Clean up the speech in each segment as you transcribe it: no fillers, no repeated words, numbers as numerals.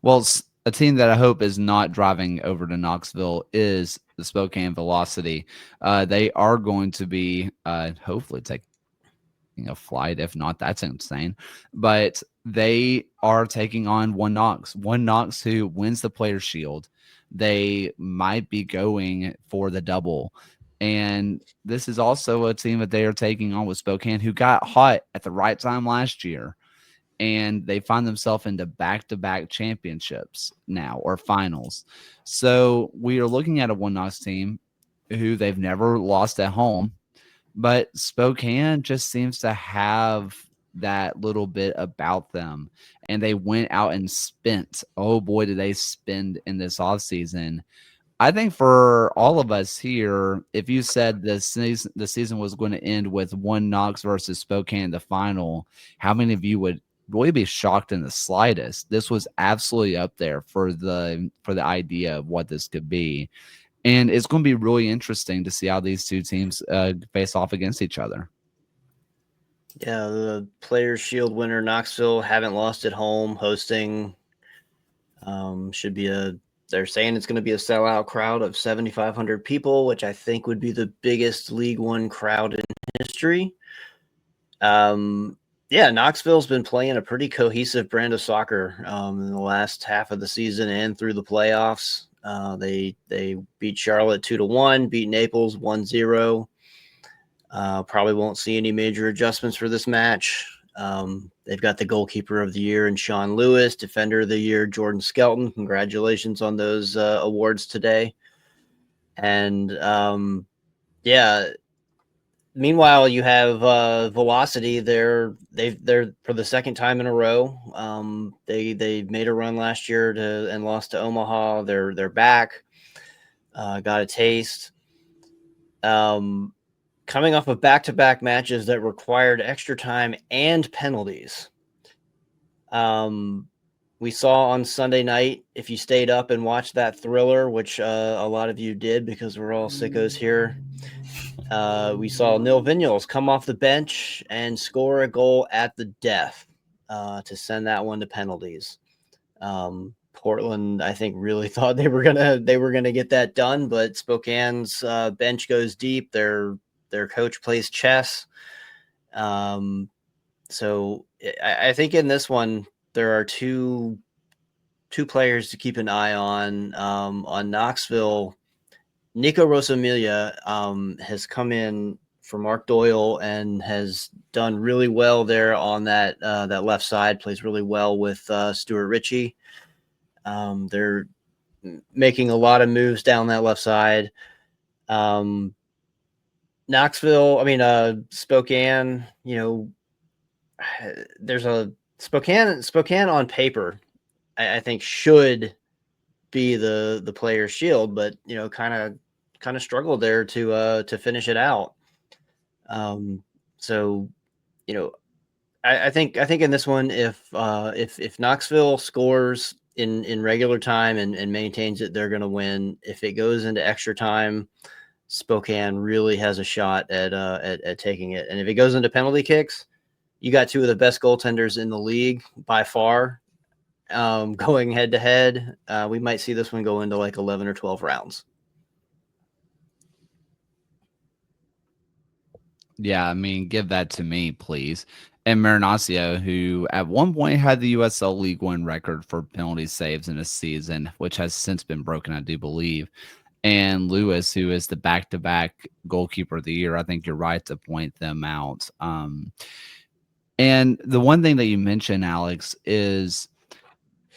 Well, a team that I hope is not driving over to Knoxville is the Spokane Velocity. They are going to be hopefully taking a flight. If not, that's insane. But they are taking on One Knox who wins the Players Shield. They might be going for the double. And this is also a team that they are taking on with Spokane, who got hot at the right time last year, and they find themselves into back-to-back championships now, or finals. So we are looking at a One Knox team who they've never lost at home, but Spokane just seems to have that little bit about them. And they went out and spent, oh boy, did they spend in this offseason. I think for all of us here, if you said the season was going to end with One Knox versus Spokane in the final, how many of you would really be shocked in the slightest? This was absolutely up there for the idea of what this could be. And it's going to be really interesting to see how these two teams face off against each other. Yeah, the Players Shield winner Knoxville haven't lost at home, hosting. Should be they're saying it's going to be a sellout crowd of 7,500 people, which I think would be the biggest League One crowd in history. Yeah, Knoxville's been playing a pretty cohesive brand of soccer in the last half of the season and through the playoffs. They beat Charlotte 2-1, beat Naples 1-0. Probably won't see any major adjustments for this match. They've got the goalkeeper of the year in Sean Lewis, defender of the year Jordan Skelton. Congratulations on those awards today. And yeah, meanwhile you have Velocity. They're for the second time in a row. They made a run last year and lost to Omaha. They're back. Got a taste. Coming off of back-to-back matches that required extra time and penalties. We saw on Sunday night, if you stayed up and watched that thriller, which a lot of you did because we're all sickos here, we saw Nil Vignoles come off the bench and score a goal at the death to send that one to penalties. Portland, I think, really thought they were gonna get that done, but Spokane's bench goes deep. Their coach plays chess. So I think in this one, there are two players to keep an eye on Knoxville. Nico Rosamilia has come in for Mark Doyle and has done really well there on that left side, plays really well with Stuart Ritchie. They're making a lot of moves down that left side. Spokane, there's a Spokane on paper, I think should be the Players Shield, but kind of struggled there to finish it out. So I think in this one, if Knoxville scores in regular time and maintains it, they're going to win. If it goes into extra time, Spokane really has a shot at taking it. And if it goes into penalty kicks, you got two of the best goaltenders in the league by far going head to head. We might see this one go into like 11 or 12 rounds. Yeah, I mean, give that to me, please. And Marinaccio, who at one point had the USL League One record for penalty saves in a season, which has since been broken, I do believe. And Lewis, who is the back-to-back goalkeeper of the year. I think you're right to point them out. And the one thing that you mentioned, Alex, is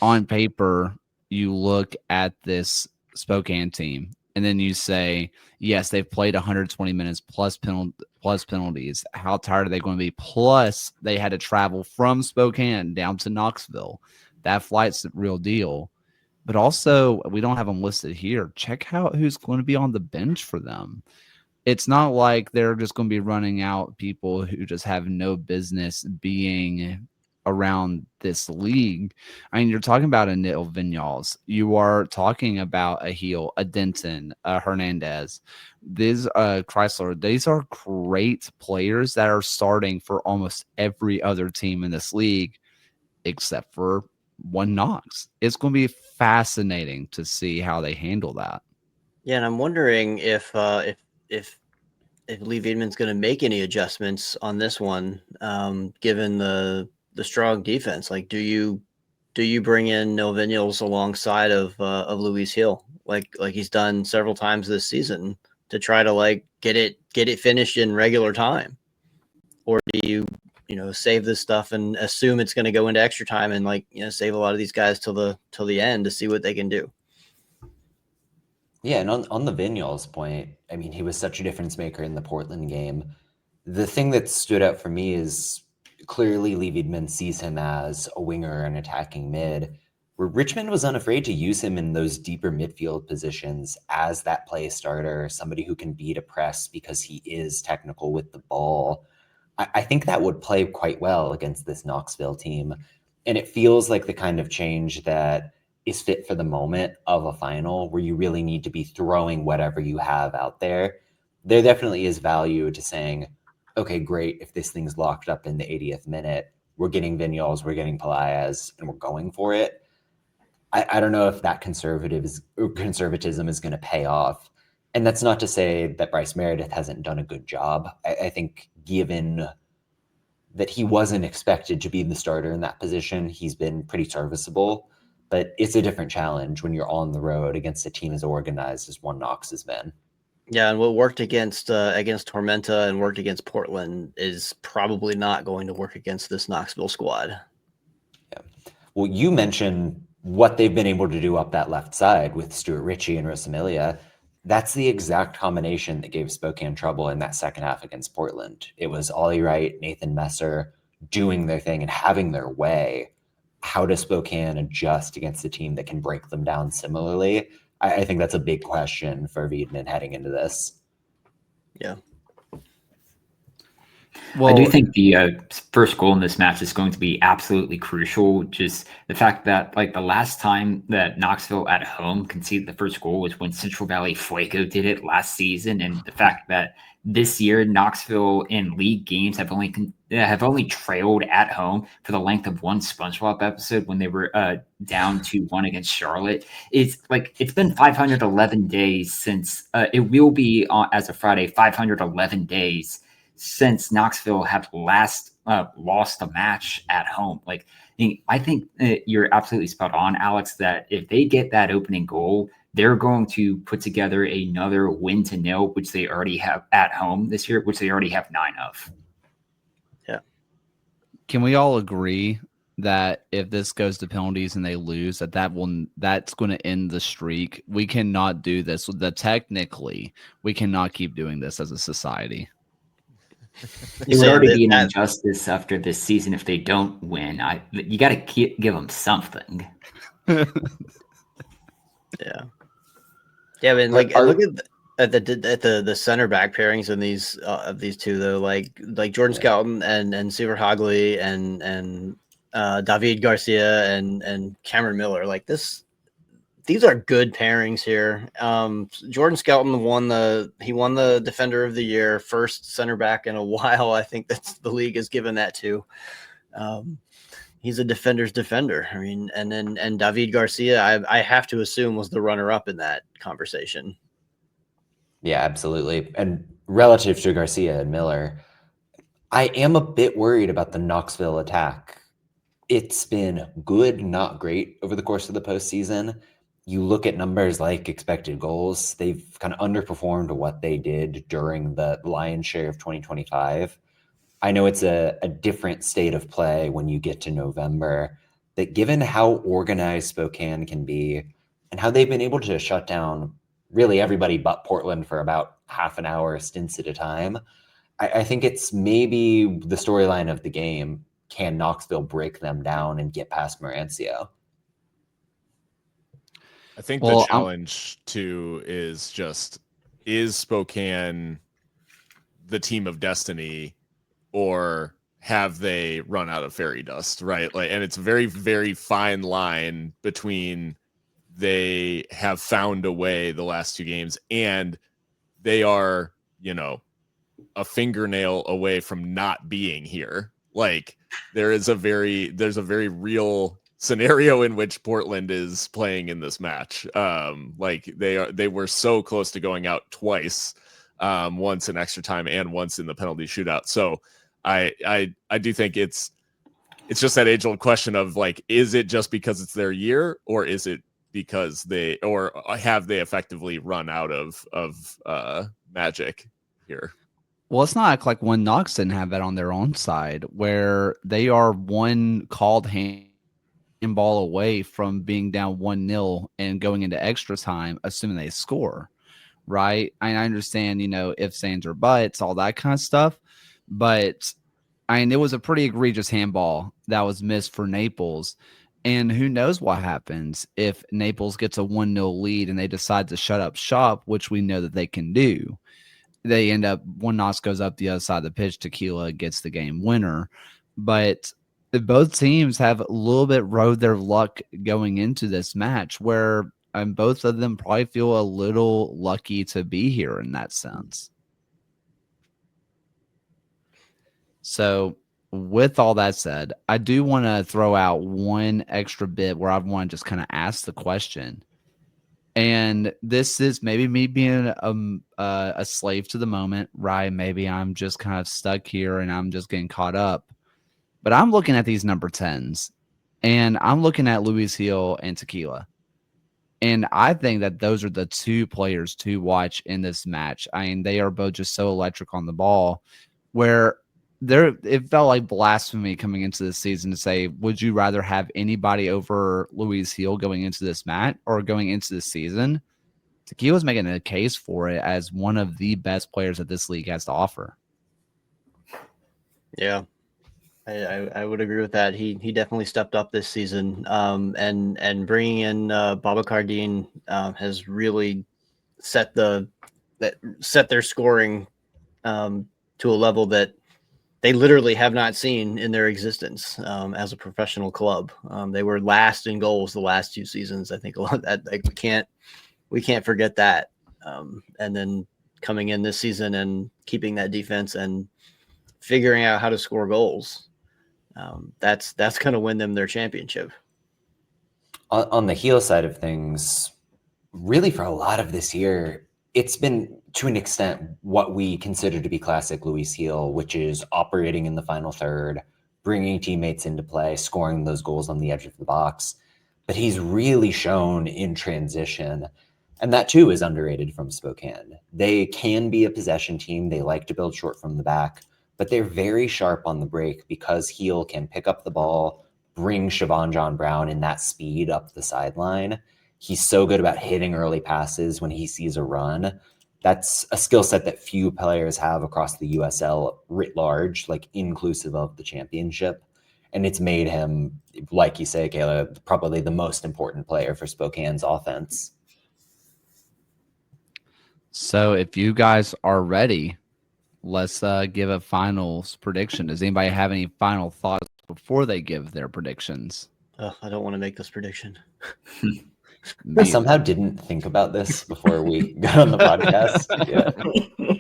on paper, you look at this Spokane team, and then you say, yes, they've played 120 minutes plus penalties. How tired are they going to be? Plus, they had to travel from Spokane down to Knoxville. That flight's the real deal. But also, we don't have them listed here. Check out who's going to be on the bench for them. It's not like they're just going to be running out people who just have no business being around this league. I mean, you're talking about a Nil Vignoles. You are talking about a Heel, a Denton, a Hernandez. These Chrysler. These are great players that are starting for almost every other team in this league, except for one Knox. It's going to be fascinating to see how they handle that. Yeah, and I'm wondering if Lee Wiedemann's going to make any adjustments on this one, given the strong defense. Like, do you bring in Noah Vinyals alongside of Luis Hill, like he's done several times this season, to try to like get it finished in regular time, or do you save this stuff and assume it's going to go into extra time and save a lot of these guys till the end to see what they can do? Yeah, and on the Vinyals point, I mean, he was such a difference maker in the Portland game. The thing that stood out for me is clearly Lee Wiedemann sees him as a winger and attacking mid, where Richmond was unafraid to use him in those deeper midfield positions as that play starter, somebody who can beat a press because he is technical with the ball. I think that would play quite well against this Knoxville team. And it feels like the kind of change that is fit for the moment of a final where you really need to be throwing whatever you have out there. There definitely is value to saying, okay, great, if this thing's locked up in the 80th minute, we're getting Vinyals, we're getting Pelaez, and we're going for it. I don't know if that conservatism is going to pay off. And that's not to say that Bryce Meredith hasn't done a good job. I think given that he wasn't expected to be the starter in that position, he's been pretty serviceable. But it's a different challenge when you're on the road against a team as organized as one Knox has been. Yeah, and what worked against Tormenta and worked against Portland is probably not going to work against this Knoxville squad. Yeah. Well, you mentioned what they've been able to do up that left side with Stuart Ritchie and Rosamilia. That's the exact combination that gave Spokane trouble in that second half against Portland. It was Ollie Wright, Nathan Messer doing their thing and having their way. How does Spokane adjust against a team that can break them down similarly? I think that's a big question for Wiedemann heading into this. Yeah. Well, I do think the first goal in this match is going to be absolutely crucial. Just the fact that, like, the last time that Knoxville at home conceded the first goal was when Central Valley Fuego did it last season, and the fact that this year Knoxville in league games have only trailed at home for the length of one SpongeBob episode when they were down 2-1 against Charlotte. It's been 511 days since it will be as of Friday 511 days since Knoxville have last lost a match at home. I think you're absolutely spot on, Alex, that if they get that opening goal, they're going to put together another win to nil, which they already have at home this year, which they already have 9 of. Yeah. Can we all agree that if this goes to penalties and they lose, that's going to end the streak? We cannot do this. Technically, we cannot keep doing this as a society. It would already be an injustice after this season if they don't win. You got to give them something. Yeah. Yeah, I mean, look at the center back pairings in these of these two though, like Jordan Skelton and Seaver Hogley and David Garcia and Cameron Miller. Like these are good pairings here. Jordan Skelton won the Defender of the Year, first center back in a while. I think that's the league has given that to. He's a defender's defender. I mean, and David Garcia, I have to assume, was the runner-up in that conversation. Yeah, absolutely. And relative to Garcia and Miller, I am a bit worried about the Knoxville attack. It's been good, not great over the course of the postseason. You look at numbers like expected goals, they've kind of underperformed what they did during the lion's share of 2025. I know it's a different state of play when you get to November, but given how organized Spokane can be and how they've been able to shut down really everybody but Portland for about half an hour stints at a time, I think it's maybe the storyline of the game. Can Knoxville break them down and get past Marancio? I think the challenge too is Spokane the team of destiny, or have they run out of fairy dust, right? And it's a very, very fine line between they have found a way the last 2 games and they are, a fingernail away from not being here. There's a very real scenario in which Portland is playing in this match. Like they were so close to going out twice, once in extra time and once in the penalty shootout. So I do think it's just that age old question of like, is it just because it's their year, or is it because have they effectively run out of magic here? Well, it's not like when Knox didn't have that on their own side, where they are one called handball away from being down 1-0 and going into extra time, assuming they score, right? I understand, ifs, ands, or buts, all that kind of stuff. But, it was a pretty egregious handball that was missed for Naples. And who knows what happens if Naples gets a 1-0 lead and they decide to shut up shop, which we know that they can do. They end up, one Knox goes up the other side of the pitch, Tequila gets the game winner. But both teams have a little bit rode their luck going into this match, where both of them probably feel a little lucky to be here in that sense. So with all that said, I do want to throw out one extra bit where I want to just kind of ask the question. And this is maybe me being a slave to the moment, right? Maybe I'm just kind of stuck here and I'm just getting caught up. But I'm looking at these number 10s, and I'm looking at Luis Hill and Tequila. And I think that those are the two players to watch in this match. They are both just so electric on the ball, where it felt like blasphemy coming into the season to say, would you rather have anybody over Luis Hill going into this match or going into the season? Tequila's making a case for it as one of the best players that this league has to offer. Yeah, I would agree with that. He definitely stepped up this season, and bringing in Babacar Dean has really set their scoring to a level that they literally have not seen in their existence as a professional club. They were last in goals the last 2 seasons. I think a lot of that, like, we can't forget that. And then coming in this season and keeping that defense and figuring out how to score goals, that's going to win them their championship. On the heel side of things, really for a lot of this year, it's been, to an extent, what we consider to be classic Luis Hill, which is operating in the final third, bringing teammates into play, scoring those goals on the edge of the box. But he's really shown in transition, and that too is underrated from Spokane. They can be a possession team. They like to build short from the back, but they're very sharp on the break because Hill can pick up the ball, bring Siobhan John Brown in that speed up the sideline. He's so good about hitting early passes when he sees a run. That's a skill set that few players have across the USL writ large, like inclusive of the championship. And it's made him, like you say, Kayla, probably the most important player for Spokane's offense. So if you guys are ready, let's give a finals prediction. Does anybody have any final thoughts before they give their predictions? I don't want to make this prediction. I somehow didn't think about this before we got on the podcast. Yeah.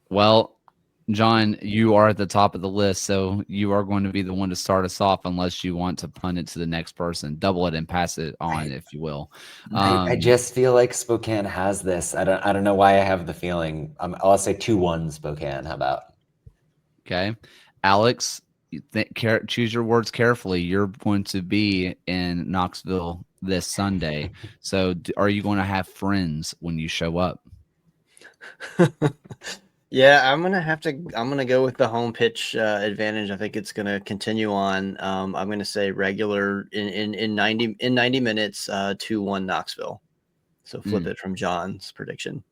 Well, John, you are at the top of the list, so you are going to be the one to start us off unless you want to punt it to the next person. Double it and pass it on, if you will. I just feel like Spokane has this. I don't know why I have the feeling. I'll say 2-1 Spokane. How about? Okay. Alex, choose your words carefully. You're going to be in Knoxville this Sunday. So are you going to have friends when you show up? Yeah, I'm gonna go with the home pitch advantage. I think it's gonna continue on. I'm gonna say regular in 90 minutes, 2-1 Knoxville. So flip it from John's prediction.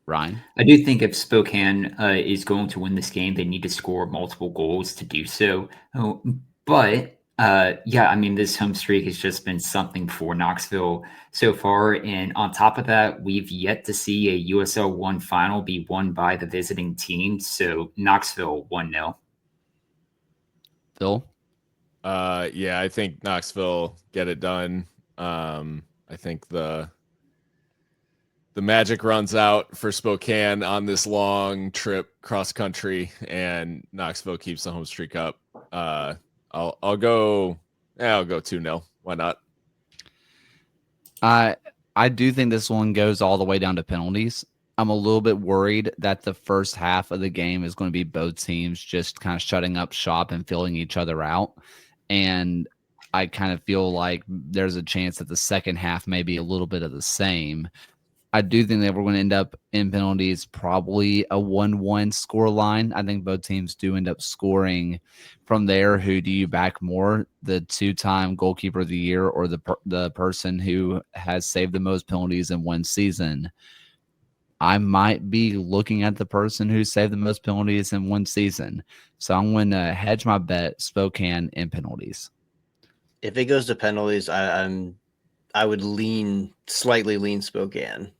Ryan? I do think if Spokane is going to win this game, they need to score multiple goals to do so. But yeah, I mean, this home streak has just been something for Knoxville so far. And on top of that, we've yet to see a USL 1 final be won by the visiting team. So Knoxville 1-0. Phil? Yeah, I think Knoxville get it done. I think the magic runs out for Spokane on this long trip cross country, and Knoxville keeps the home streak up. I'll go. Yeah, I'll go 2-0. Why not? I do think this one goes all the way down to penalties. I'm a little bit worried that the first half of the game is going to be both teams just kind of shutting up shop and filling each other out. And I kind of feel like there's a chance that the second half may be a little bit of the same. I do think that we're going to end up in penalties, probably a 1-1 score line. I think both teams do end up scoring. From there, who do you back more, the two-time goalkeeper of the year or the person who has saved the most penalties in one season? I might be looking at the person who saved the most penalties in one season. So I'm going to hedge my bet Spokane in penalties. If it goes to penalties, I would slightly lean Spokane.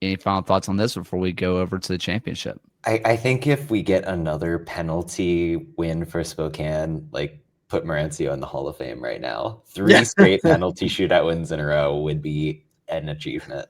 Any final thoughts on this before we go over to the championship? I think if we get another penalty win for Spokane, like put Mauricio in the Hall of Fame right now. 3 straight penalty shootout wins in a row would be an achievement.